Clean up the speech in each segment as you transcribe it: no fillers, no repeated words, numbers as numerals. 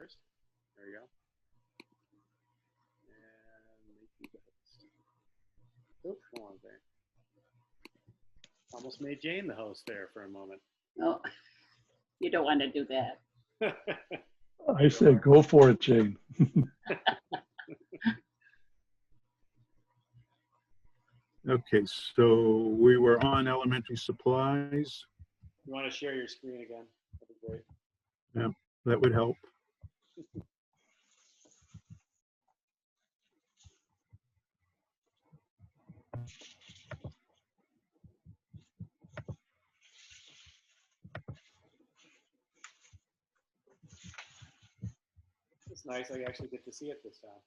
first. There you go. And make you the host. Oh, come on there. Almost made Jane the host there for a moment. No, you don't want to do that. I say go for it, Jane. Okay, so we were on elementary supplies. You want to share your screen again? That'd be great. Yeah, that would help. It's nice. I actually get to see it this time.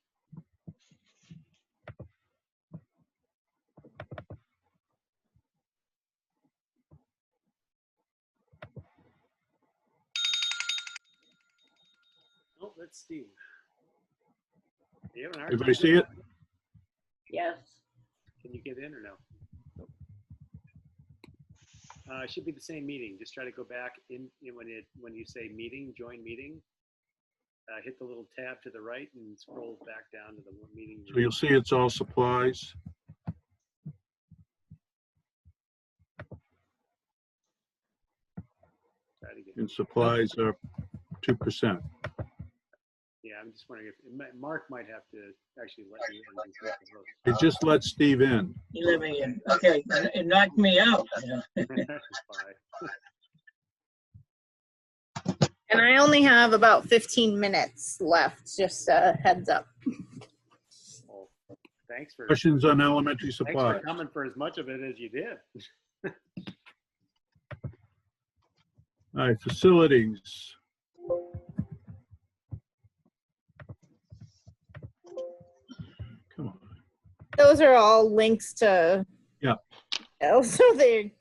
Oh, that's Steve. You having a hard Everybody time? see it? Yes. Can you get in or no? It should be the same meeting. Just try to go back in when you say meeting, join meeting. Hit the little tab to the right and scroll back down to the one meeting. So you'll see it's all supplies. Try it again. And supplies are 2%. Yeah, I'm just wondering if Mark might have to actually let you in. It just let Steve in. You let me in. Okay, it knocked me out. And I only have about 15 minutes left, just a heads up. Well, thanks for Questions on elementary thanks supplies? for coming for as much of it as you did. All right, facilities. Come on. Those are all links to. Yeah. So they.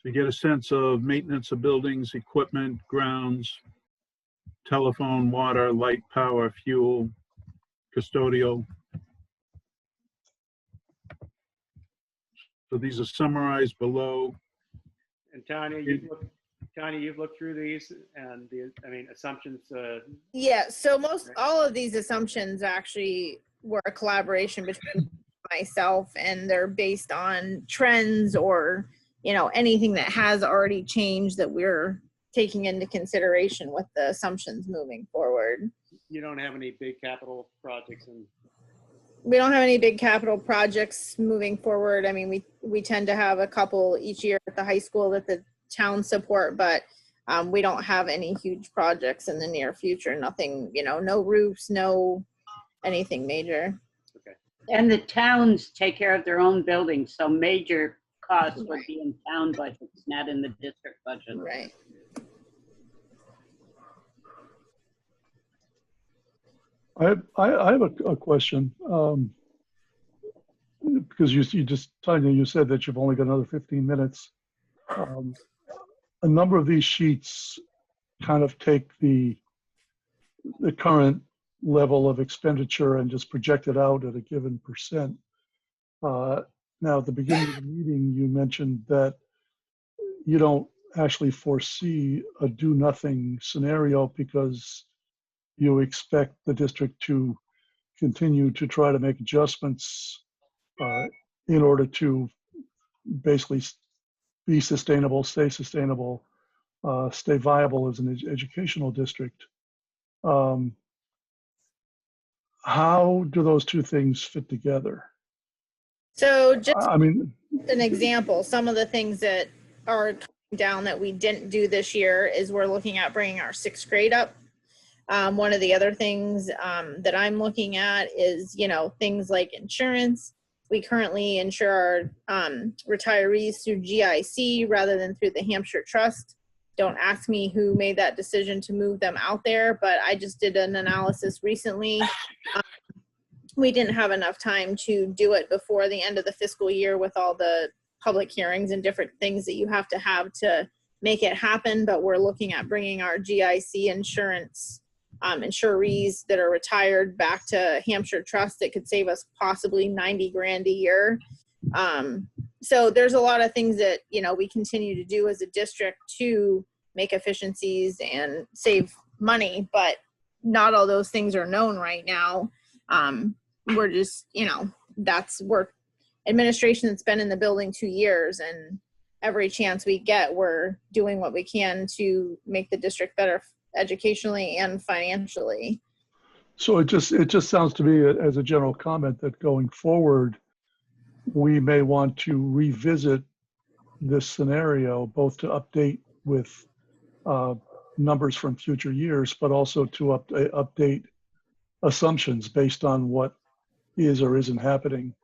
So you get a sense of maintenance of buildings, equipment, grounds, telephone, water, light, power, fuel, custodial. So these are summarized below. And Tanya, you've looked through these and assumptions. Yeah. So all of these assumptions actually were a collaboration between myself, and they're based on trends or anything that has already changed that we're taking into consideration with the assumptions moving forward. You don't have any big capital projects We don't have any big capital projects moving forward. I mean, we tend to have a couple each year at the high school that the town support, but we don't have any huge projects in the near future. Nothing, no roofs, no anything major. Okay. And the towns take care of their own buildings, so major costs would be in town budgets, not in the district budget. Right. I have a question. Because you just, Tanya, you said that you've only got another 15 minutes. A number of these sheets kind of take the current level of expenditure and just project it out at a given percent. Now, at the beginning of the meeting, you mentioned that you don't actually foresee a do-nothing scenario because you expect the district to continue to try to make adjustments in order to basically be sustainable, stay viable as an educational district. How do those two things fit together? So just an example, some of the things that are coming down that we didn't do this year is we're looking at bringing our 6th grade up. One of the other things that I'm looking at is, things like insurance. We currently insure our retirees through GIC rather than through the Hampshire Trust. Don't ask me who made that decision to move them out there, but I just did an analysis recently. We didn't have enough time to do it before the end of the fiscal year with all the public hearings and different things that you have to make it happen, but we're looking at bringing our GIC insurance insurees that are retired back to Hampshire Trust. That could save us possibly $90,000 a year. So there's a lot of things that we continue to do as a district to make efficiencies and save money, but not all those things are known right now. We're just, we're administration that's been in the building 2 years, and every chance we get, we're doing what we can to make the district better educationally and financially. So it just sounds to me as a general comment that going forward, we may want to revisit this scenario, both to update with numbers from future years, but also to update assumptions based on what is or isn't happening.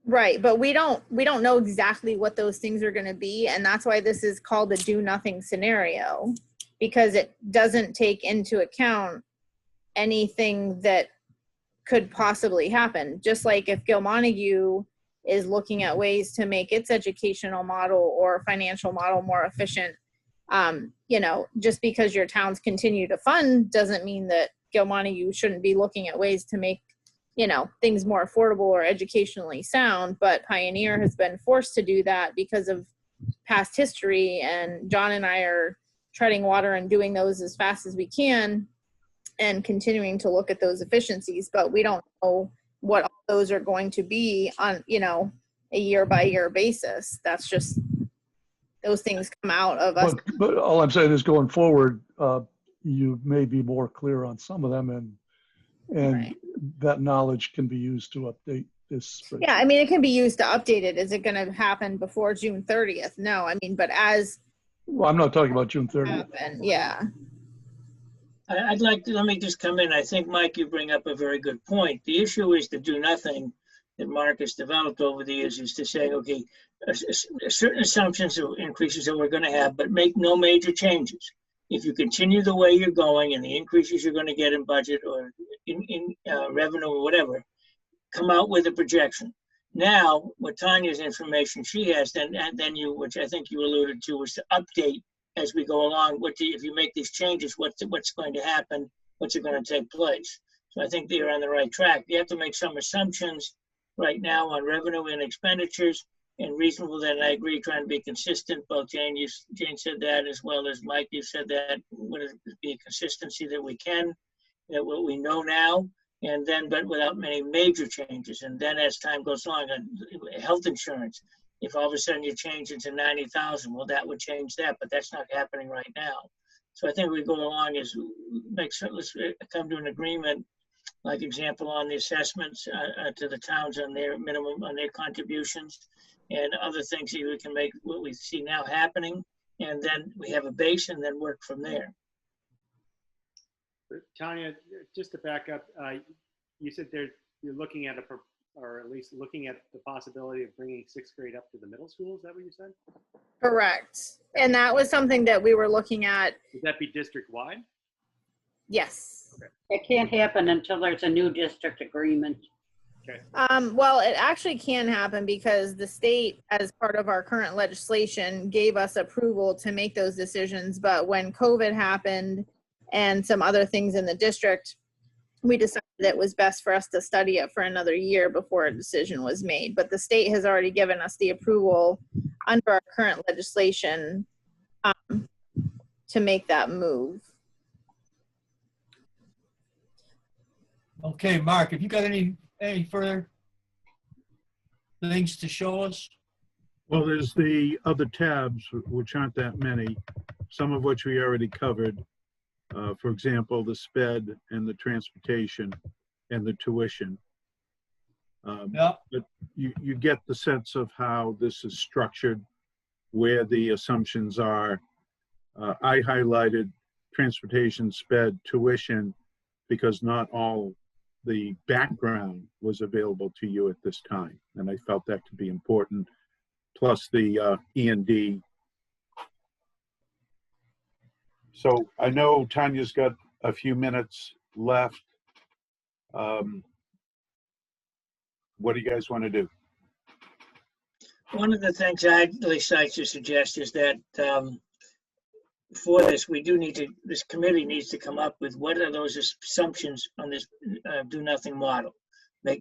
Right, but we don't know exactly what those things are going to be, and that's why this is called a do nothing scenario, because it doesn't take into account anything that could possibly happen. Just like if Gil Montague is looking at ways to make its educational model or financial model more efficient, just because your towns continue to fund doesn't mean that Gil Montague shouldn't be looking at ways to make things more affordable or educationally sound. But Pioneer has been forced to do that because of past history, and John and I are treading water and doing those as fast as we can and continuing to look at those efficiencies, but we don't know what all those are going to be on a year by year basis. That's just, those things come out of us. But all I'm saying is going forward, you may be more clear on some of them, and Right. that knowledge can be used to update this. Yeah, I mean, it can be used to update it. Is it going to happen before June 30th? No, I mean, but as Well, I'm not talking about June 30th. yeah. let me just come in. I think, Mike, you bring up a very good point. The issue is to do nothing that Mark has developed over the years, is to say, okay, certain assumptions of increases that we're going to have, but make no major changes. If you continue the way you're going and the increases you're going to get in budget or in revenue or whatever, come out with a projection. Now, with Tanya's information she has, then you, which I think you alluded to, was to update as we go along. If you make these changes, what's going to happen? What's going to take place? So I think they're on the right track. You have to make some assumptions right now on revenue and expenditures, and reasonable. Then I agree, trying to be consistent. Both Jane said that, as well as Mike, you said that. Would it be a consistency that we can, that what we know now, and then, but without many major changes. And then as time goes along, health insurance, if all of a sudden you change it to 90,000, well, that would change that, but that's not happening right now. So I think we go along as let's come to an agreement, like example on the assessments to the towns on their minimum, on their contributions, and other things that we can make what we see now happening, and then we have a base and then work from there. Tanya, just to back up, you said you're looking at or at least looking at the possibility of bringing 6th grade up to the middle school. Is that what you said? Correct. And that was something that we were looking at. Would that be district-wide? Yes. Okay. It can't happen until there's a new district agreement. Okay. Well, it actually can happen because the state, as part of our current legislation, gave us approval to make those decisions. But when COVID happened and some other things in the district, we decided it was best for us to study it for another year before a decision was made. But the state has already given us the approval under our current legislation to make that move. Okay, Mark, have you got any further things to show us? Well, there's the other tabs, which aren't that many, some of which we already covered. For example, the SPED and the transportation and the tuition. Yeah. But you get the sense of how this is structured, where the assumptions are. I highlighted transportation, SPED, tuition, because not all the background was available to you at this time. And I felt that to be important, plus the E&D. So I know Tanya's got a few minutes left. What do you guys want to do? One of the things I'd at least like to suggest is that for this, this committee needs to come up with what are those assumptions on this do nothing model.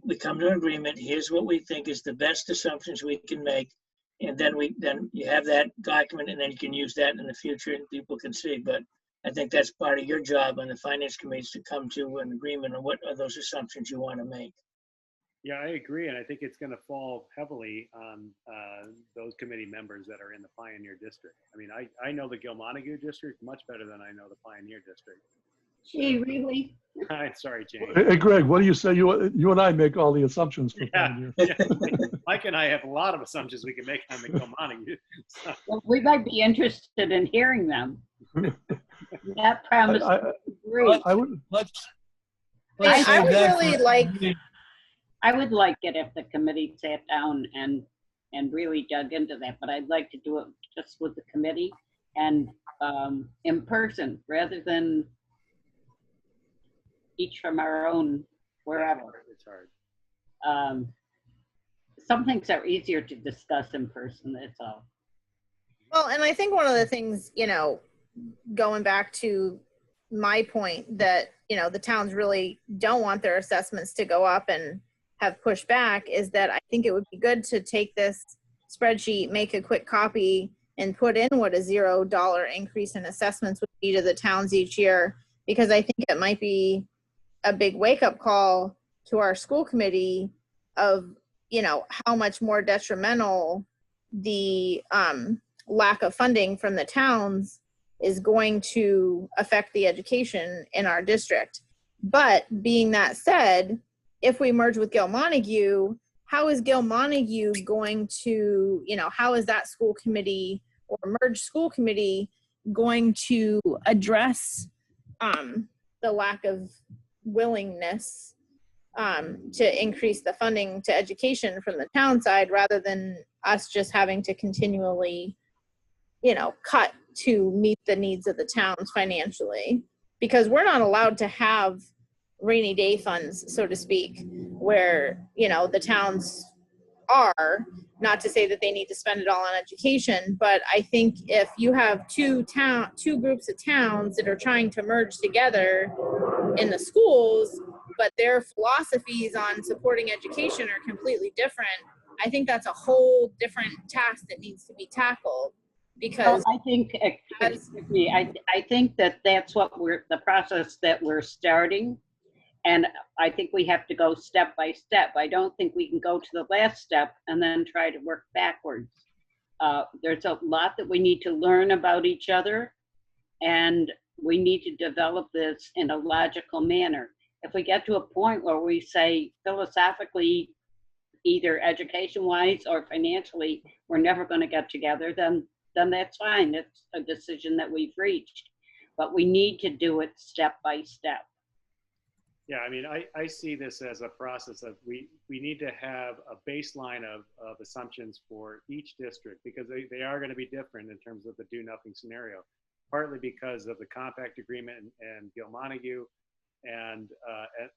We come to an agreement, here's what we think is the best assumptions we can make, And then you have that document, and then you can use that in the future and people can see. But I think that's part of your job on the finance committee, to come to an agreement on what are those assumptions you want to make. Yeah, I agree. And I think it's going to fall heavily on those committee members that are in the Pioneer District. I mean, I know the Gilmontague District much better than I know the Pioneer District. Gee, really? I'm sorry, Jane. Hey, Greg, what do you say? You and I make all the assumptions for Yeah. Pioneer. Mike and I have a lot of assumptions we can make on the Gilmontague. So, Well, we might be interested in hearing them. That premise is great. I would, Let's I save would that really for- like- I would like it if the committee sat down and really dug into that, but I'd like to do it just with the committee and in person rather than each from our own wherever. it's hard. Some things are easier to discuss in person, that's all. Well, and I think one of the things, going back to my point that, the towns really don't want their assessments to go up and have pushback, is that I think it would be good to take this spreadsheet, make a quick copy, and put in what a $0 increase in assessments would be to the towns each year, because I think it might be a big wake-up call to our school committee of, how much more detrimental the lack of funding from the towns is going to affect the education in our district. But being that said, if we merge with Gilmontague, how is Gilmontague going to, how is that school committee or merged school committee going to address the lack of willingness to increase the funding to education from the town side, rather than us just having to continually, cut to meet the needs of the towns financially? Because we're not allowed to have rainy day funds, so to speak, where, the towns are, not to say that they need to spend it all on education, but I think if you have two groups of towns that are trying to merge together in the schools, but their philosophies on supporting education are completely different, I think that's a whole different task that needs to be tackled. Because I think, excuse me, I think that's what the process that we're starting. And I think we have to go step by step. I don't think we can go to the last step and then try to work backwards. There's a lot that we need to learn about each other, and we need to develop this in a logical manner. If we get to a point where we say philosophically, either education-wise or financially, we're never going to get together, then that's fine. It's a decision that we've reached. But we need to do it step by step. Yeah, I mean, I see this as a process of we need to have a baseline of assumptions for each district, because they are going to be different in terms of the do nothing scenario, partly because of the compact agreement and Gilmontague, and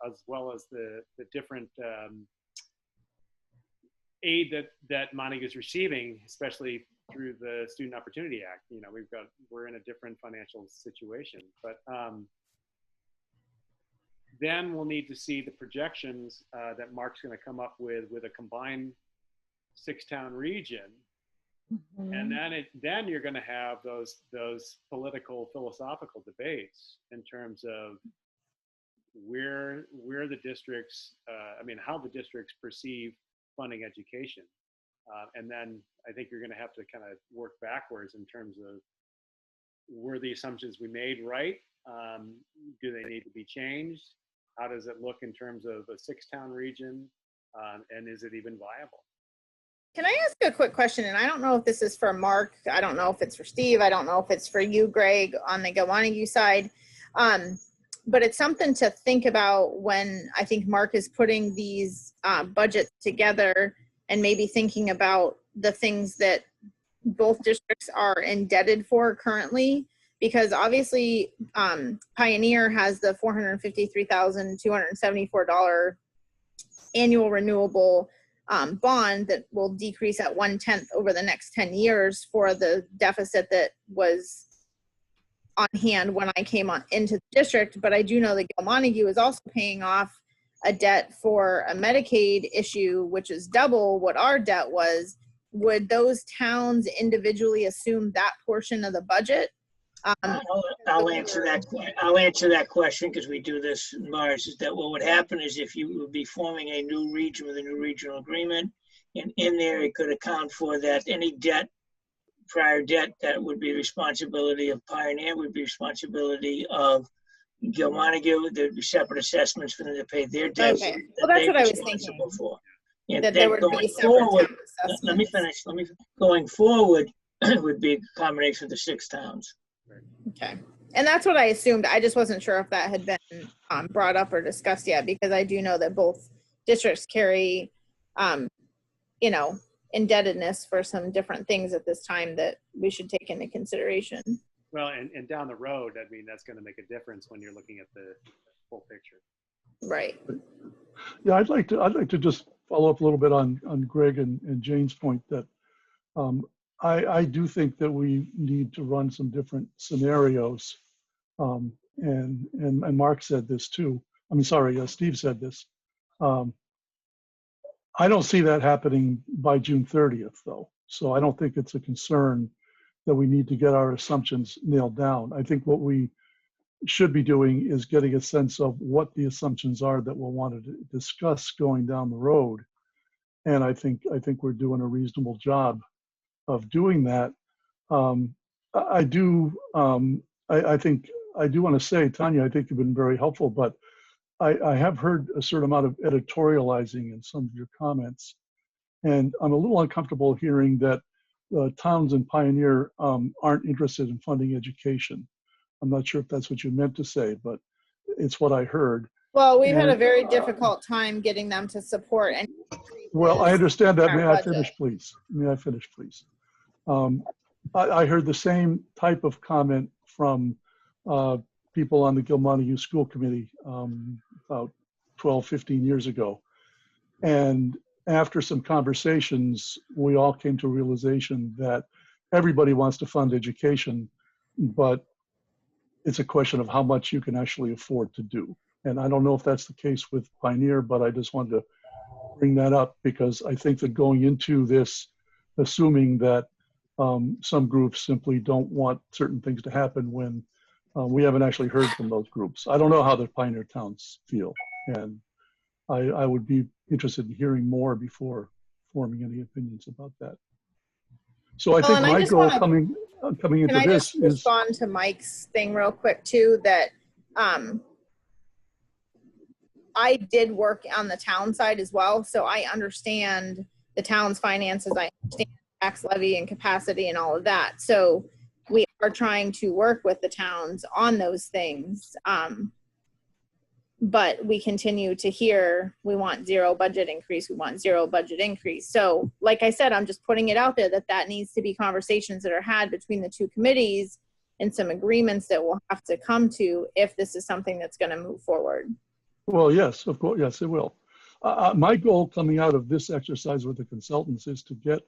as well as the different aid that Montague is receiving, especially through the Student Opportunity Act. We're in a different financial situation, but then we'll need to see the projections that Mark's going to come up with a combined 6-town region. Mm-hmm. And then you're going to have those political, philosophical debates in terms of where the districts, how the districts perceive funding education. And then I think you're going to have to kind of work backwards in terms of, were the assumptions we made right? Do they need to be changed? How does it look in terms of a 6-town region? And is it even viable? Can I ask a quick question? And I don't know if this is for Mark. I don't know if it's for Steve. I don't know if it's for you, Greg, on the Gilmontague side. But it's something to think about when I think Mark is putting these budgets together, and maybe thinking about the things that both districts are indebted for currently. Because obviously Pioneer has the $453,274 annual renewable bond that will decrease at 1/10 over the next 10 years for the deficit that was on hand when I came into the district. But I do know that Gilmontague is also paying off a debt for a Medicaid issue, which is double what our debt was. would those towns individually assume that portion of the budget? I'll answer that. I'll answer that question because we do this in Mars. Is that what would happen is if you would be forming a new region with a new regional agreement, and in there it could account for that any debt, prior debt, that would be responsibility of Pioneer, would be responsibility of Gil Montague. There'd be separate assessments for them to pay their debts. Okay. Well, that's what I was thinking. For. And That then there would going be separate forward, town let me assessments. finish. Going forward would be a combination of the 6 towns. Okay. And that's what I assumed. I just wasn't sure if that had been brought up or discussed yet, because I do know that both districts carry, you know, indebtedness for some different things at this time that we should take into consideration. Well, and down the road, I mean, that's going to make a difference when you're looking at the full picture. Right. Yeah, I'd like to just follow up a little bit on Greg and Jane's point that I do think that we need to run some different scenarios. And Mark said this too. I mean, sorry, Steve said this. I don't see that happening by June 30th, though. So I don't think it's a concern that we need to get our assumptions nailed down. I think what we should be doing is getting a sense of what the assumptions are that we'll want to discuss going down the road. And I think we're doing a reasonable job of doing that. I think I do want to say, Tanya, I think you've been very helpful, but I have heard a certain amount of editorializing in some of your comments. And I'm a little uncomfortable hearing that towns and Pioneer aren't interested in funding education. I'm not sure if that's what you meant to say, but it's what I heard. Well, we've had a very difficult time getting them to support. And well, I understand that. May I finish, please? May I finish, please? I heard the same type of comment from people on the Gil Montague School Committee about 12, 15 years ago. And after some conversations, we all came to a realization that everybody wants to fund education, but it's a question of how much you can actually afford to do. And I don't know if that's the case with Pioneer, but I just wanted to bring that up because I think that going into this, assuming that some groups simply don't want certain things to happen when we haven't actually heard from those groups. I don't know how the Pioneer towns feel. And I would be interested in hearing more before forming any opinions about that. So I think my goal coming into this is— Can I just respond to Mike's thing real quick too, that I did work on the town side as well. So I understand the town's finances. I understand tax levy and capacity and all of that. So we are trying to work with the towns on those things. But we continue to hear, we want zero budget increase. We want zero budget increase. So like I said, I'm just putting it out there that needs to be conversations that are had between the two committees and some agreements that we'll have to come to if this is something that's going to move forward. Well, yes, of course, yes, it will. My goal coming out of this exercise with the consultants is to get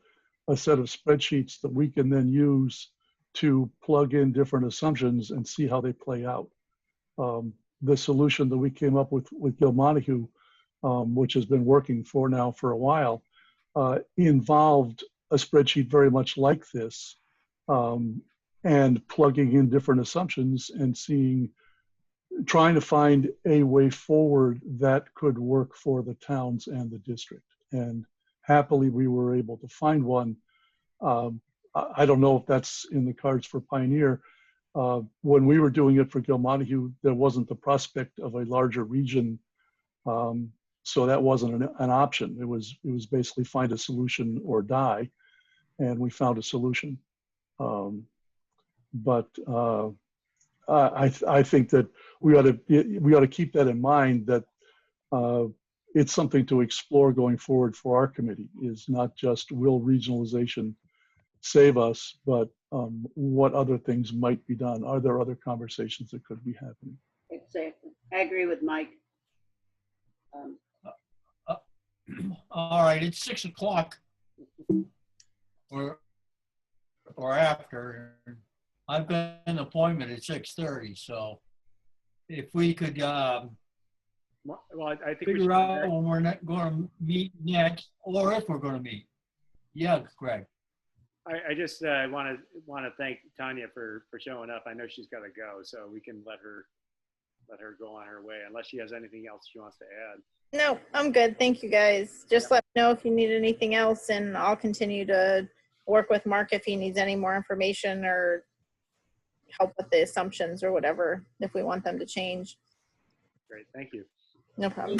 a set of spreadsheets that we can then use to plug in different assumptions and see how they play out. The solution that we came up with Gil Montague, which has been working for a while, involved a spreadsheet very much like this, and plugging in different assumptions and trying to find a way forward that could work for the towns and the district. And happily, we were able to find one. I don't know if that's in the cards for Pioneer. When we were doing it for Gil Montague, there wasn't the prospect of a larger region. So that wasn't an option. It was basically find a solution or die. And we found a solution. But I think that we ought to keep that in mind, that it's something to explore going forward for our committee, is not just will regionalization save us, but what other things might be done. Are there other conversations that could be happening? Exactly. I agree with Mike. All right, it's 6 o'clock or after. I've got an appointment at 6:30, so if we could Well, I think we figure should out when we're not going to meet next, or if we're going to meet. Yeah, Greg. I just want to thank Tanya for showing up. I know she's got to go, so we can let her go on her way unless she has anything else she wants to add. No, I'm good. Thank you guys. Just let me know if you need anything else, and I'll continue to work with Mark if he needs any more information or help with the assumptions or whatever, if we want them to change. Great, thank you. No problem.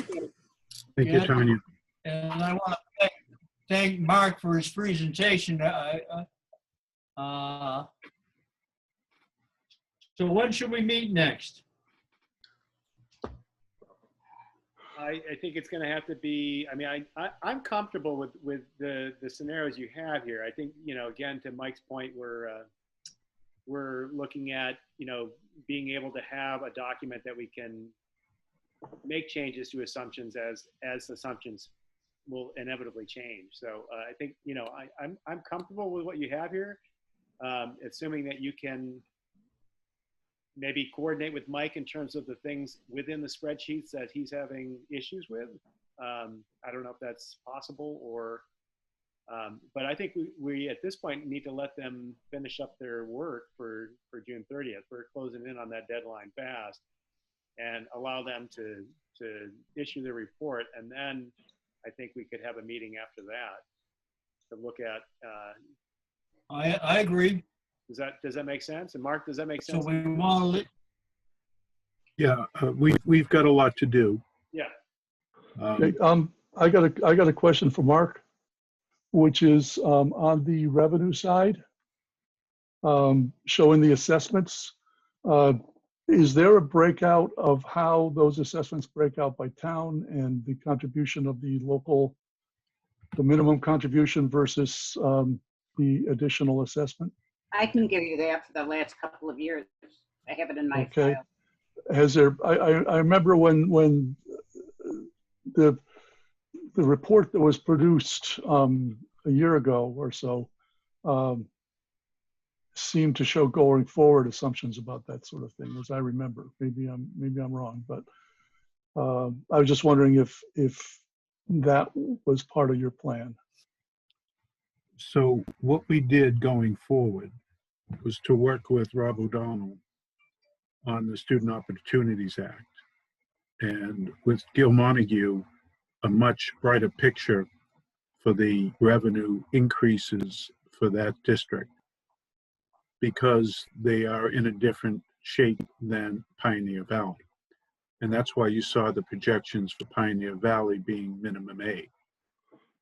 Thank you, Tanya. And I want to thank Mark for his presentation. So when should we meet next? I think it's going to have to be. I mean, I'm comfortable with the scenarios you have here. I think, you know, again, to Mike's point, we're looking at, you know, being able to have a document that we can make changes to assumptions as assumptions will inevitably change. So I think, you know, I'm comfortable with what you have here, assuming that you can maybe coordinate with Mike in terms of the things within the spreadsheets that he's having issues with. I don't know if that's possible or, but I think we at this point need to let them finish up their work for June 30th. We're closing in on that deadline fast, and allow them to issue their report. And then I think we could have a meeting after that to look at. I agree. Does that make sense? And Mark, does that make sense? So we want to. Yeah, we've got a lot to do. Yeah. Okay, I got a question for Mark, which is on the revenue side, showing the assessments. Is there a breakout of how those assessments break out by town and the contribution of the local, the minimum contribution versus the additional assessment? I can give you that for the last couple of years. I have it in my Okay. file. Has there? I remember when the report that was produced a year ago or so seemed to show going forward assumptions about that sort of thing, as I remember. Maybe I'm wrong, but I was just wondering if that was part of your plan. So what we did going forward was to work with Rob O'Donnell on the Student Opportunities Act, and with Gil Montague, a much brighter picture for the revenue increases for that district, because they are in a different shape than Pioneer Valley. And that's why you saw the projections for Pioneer Valley being minimum A.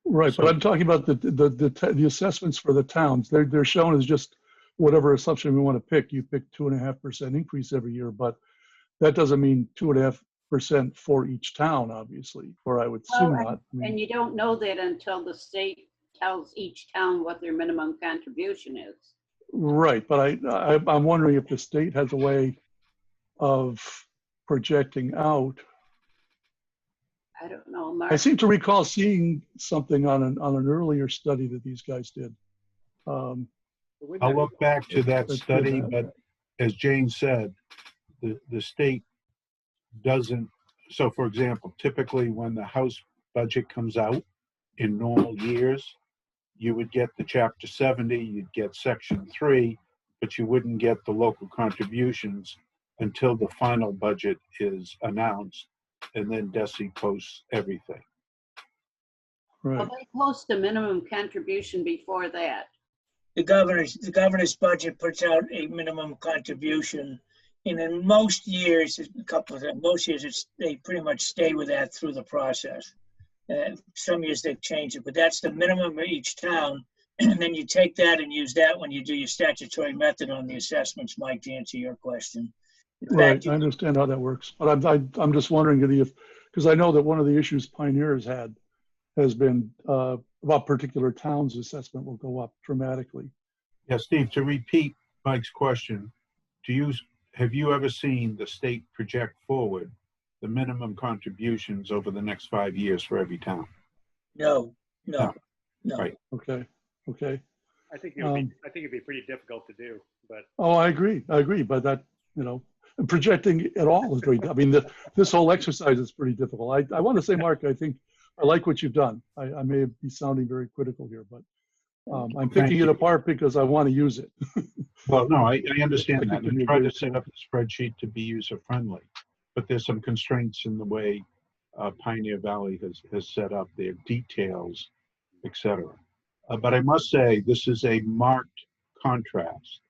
Right, So- but I'm talking about the assessments for the towns. They're shown as just whatever assumption we want to pick. You pick 2.5% increase every year, but that doesn't mean 2.5% for each town, obviously, or I would assume Well, not. I mean, And you don't know that until the state tells each town what their minimum contribution is. right, but I'm wondering if the state has a way of projecting out. I don't know, I Mark. seem to recall seeing something on an earlier study that these guys did. I'll look back to that That's study, good. but as Jane said, the state doesn't. So for example, typically when the House budget comes out in normal years, you would get the Chapter 70, you'd get Section 3, but you wouldn't get the local contributions until the final budget is announced, and then DESI posts everything. Right. Well, they post a minimum contribution before that. The governor's budget puts out a minimum contribution. And in most years, they pretty much stay with that through the process. Some years they change it, but that's the minimum for each town. And then you take that and use that when you do your statutory method on the assessments, Mike, to answer your question. In Right, fact, I understand how that works, but I'm just wondering if, because I know that one of the issues Pioneer has been about particular towns' assessment will go up dramatically. Yeah, Steve, to repeat Mike's question, have you ever seen the state project forward the minimum contributions over the next 5 years for every town? No. Right. Okay. I think it'd be pretty difficult to do, but Oh, I agree, but that, and projecting at all is very, I mean, this whole exercise is pretty difficult. I want to say, Mark, I think I like what you've done. I may be sounding very critical here, but I'm picking it apart because I want to use it. Well, no, I understand that. Can We you try to agree? set up the spreadsheet to be user-friendly, but there's some constraints in the way Pioneer Valley has set up their details, et cetera. But I must say, this is a marked contrast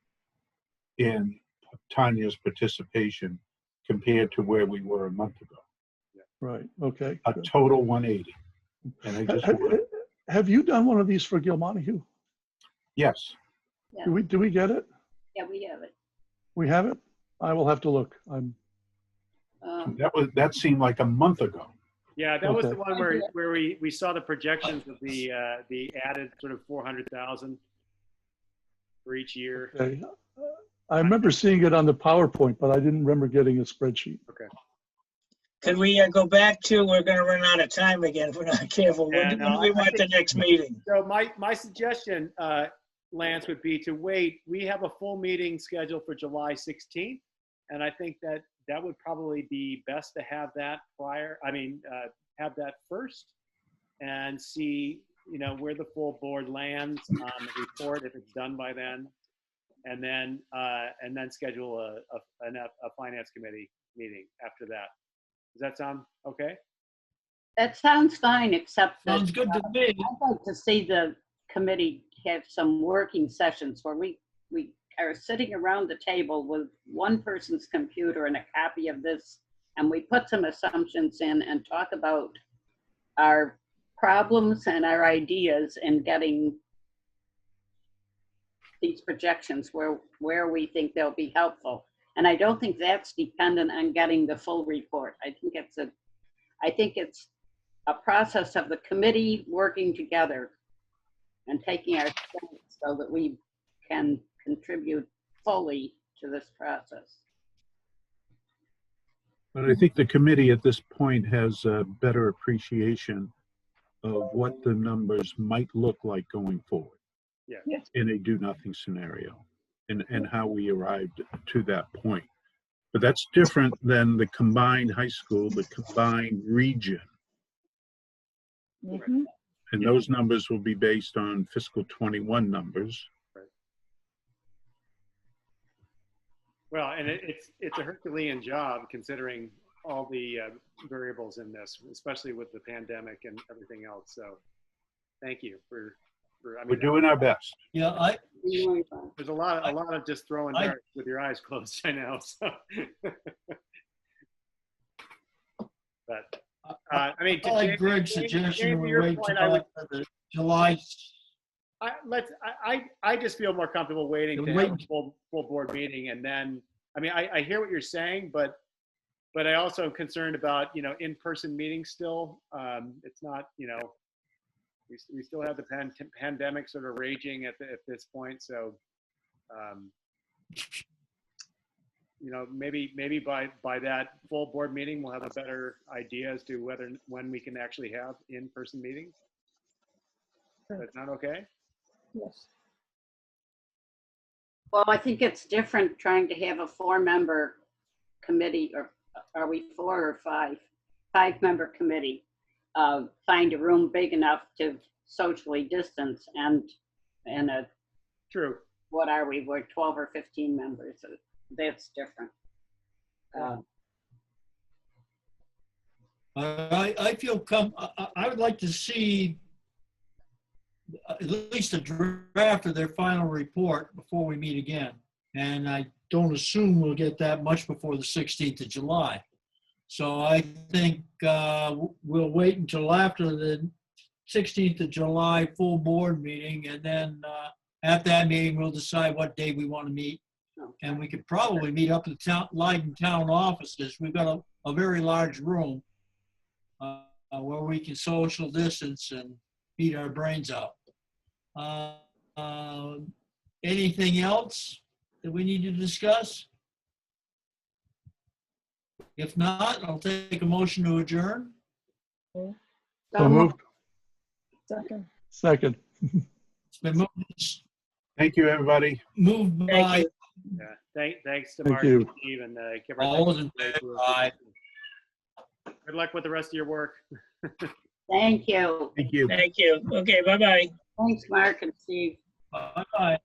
in Tanya's participation compared to where we were a month ago. Right, okay. A total 180. And I just want, Have you done one of these for Gil Montague? yes, Yeah. Do we get it? Yeah, we have it. We have it? I will have to look. that seemed like a month ago. Yeah, that was Okay. the one where we saw the projections of the added sort of 400,000 for each year. Okay. I remember seeing it on the PowerPoint, but I didn't remember getting a spreadsheet. Okay. Can we go back to, we're gonna run out of time again if we're not careful. When do we want the next meeting? So my suggestion, Lance, would be to wait. We have a full meeting scheduled for July 16th. And I think that would probably be best to have that have that first and see, where the full board lands on the report if it's done by then. And then schedule a finance committee meeting after that. Does that sound okay? That sounds fine, except that Sounds good to me. I'd like to see the committee have some working sessions where we are sitting around the table with one person's computer and a copy of this, and we put some assumptions in and talk about our problems and our ideas in getting these projections where we think they'll be helpful. And I don't think that's dependent on getting the full report. I think it's a process of the committee working together and taking our strengths so that we can contribute fully to this process. But I think the committee at this point has a better appreciation of what the numbers might look like going forward. Yeah. In a do-nothing scenario, and how we arrived to that point. But that's different than the combined high school, the combined region. Mm-hmm. And those numbers will be based on fiscal 21 numbers. Right. Well, and it's a Herculean job considering all the variables in this, especially with the pandemic and everything else. So thank you for We're doing our best. Yeah, there's a lot of just throwing darts with your eyes closed, I know. So. But I mean, I like Greg's suggestion. We wait till the July. I just feel more comfortable waiting to have a full board meeting, and then I hear what you're saying, but I also am concerned about in-person meetings still. It's not we still have the pandemic sort of raging at this point, so maybe by that full board meeting we'll have a better idea as to when we can actually have in-person meetings. That's not okay? Yes. Well, I think it's different trying to have a 4-member committee, or are we 4 or 5? 5-member committee. Find a room big enough to socially distance and a true. What are we? We're 12 or 15 members. So that's different. I feel I would like to see at least a draft of their final report before we meet again. And I don't assume we'll get that much before the 16th of July. So I think we'll wait until after the 16th of July full board meeting, and then at that meeting we'll decide what day we want to meet. And we could probably meet up at the Leiden town offices. We've got a very large room where we can social distance and beat our brains out. Anything else that we need to discuss? If not, I'll take a motion to adjourn. So moved. Second. It's been moved. Thank you, everybody. Moved by. Yeah. Thanks to Thank Mark you. and Steve and All those in favor, aye. Good luck with the rest of your work. Thank you. Thank you. Thank you. Okay, bye-bye. Thanks, Mark and Steve. Bye-bye.